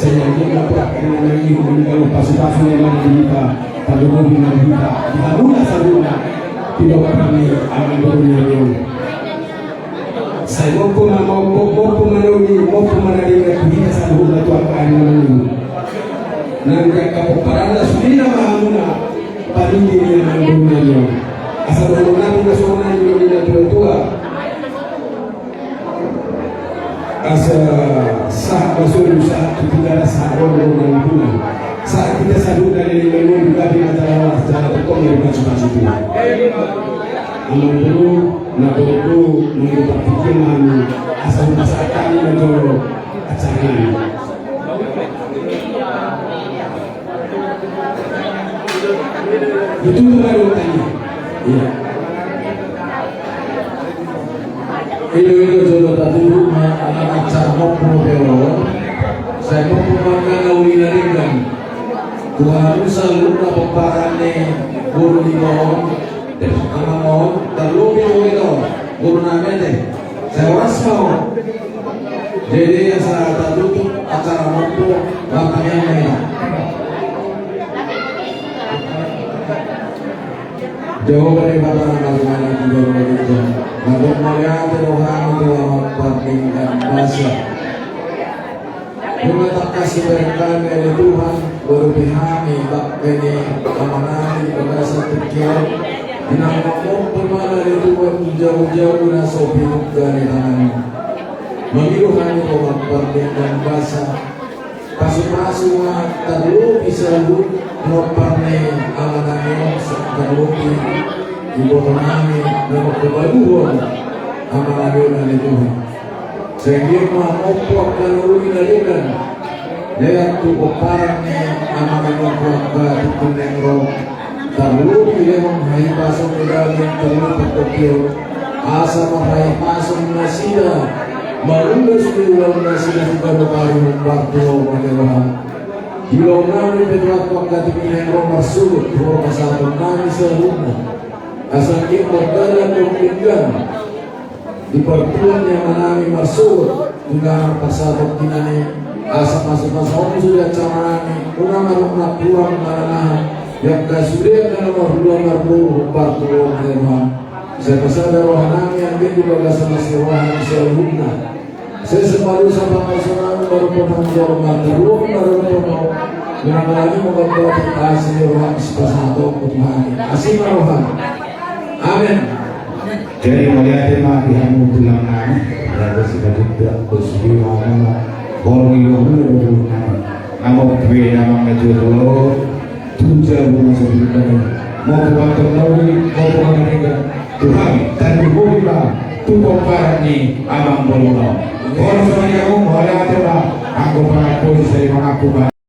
Saya ingin dapat mengenai kalau pasu-pasu yang kita pada mobil kita diharuna saruna tidak kami akan beruntung. Saya mau pemenang kita saruna tu akan menang. Nanti kapoparana sudah mahamuna paling dia yang beruntung. Asal orang nasional yang tua. Asa sah masuk saat kita sah orang yang saat kita sadar dari memang juga di antara cara berkomunikasi macam-macam itu. Amal dulu, nak dulu mengutuk pikiran asal masyarakat menjadi acara ini. Itu baru tanya. Iya. Itu jodoh tadi rumah anak acara mau promo. Saya mau pemangkan awinarikan. Tuhan selalu napaparane guru di mohon, ama mohon, terlebih itu guru namanya. Saya was mau. Jadi yang saya tutup acara mampu makanya mereka. Jauh dari batas bagaimana juga begitu. Namun melihat Tuhan Tuhan perbincangan bahasa. Kita kasih berkat dari Tuhan berpihami bak ini amanah bahasa kecil. Dinamakan pemana dari Tuhan jauh-jauh nasopi dari tangan. Mengiruhani Tuhan perbincangan bahasa. Pasu-pasu terlalu bisa merupakan amanah yang terlalu dibotonami dan kebaluan amanah dari Tuhan. Sehingga mampu kalori dari kan, dia tu oparang ni amanah keluarga itu nengro, terlalu dia menghai pasang medali terlalu terkecil, asa menghai pasang nasida. Malulus di ulang nasida juga berpaling waktu menjelang. Di ulang ni betuat waktu nengro masuk, dua pasal nangis serumah. Asal kita berjalan berpindah. Di pertemuan yang menami masuk juga pasal kinani asap masuk sudah camani kurang pulang mana yang sudah dalam bulan pertemuan dengan saya pasal rohani yang dia juga sama rohani selumna saya selalu sama personal baru pernah jorma terus baru pernah dengan lagi mengobrol kasih rohani pasal Tuhan asih rohani amin. Jadi melihat tema pihakmu pulang nami, ada sudah tidak bersedia mana, orang yang dulu nama kue nama menjual tujuh bulan sebelumnya mau buat terlalu mau buat mereka Tuhan dan berbuatlah tuh parani amang bolong orang semua yang mau melihat tema aku para polisi dari mana aku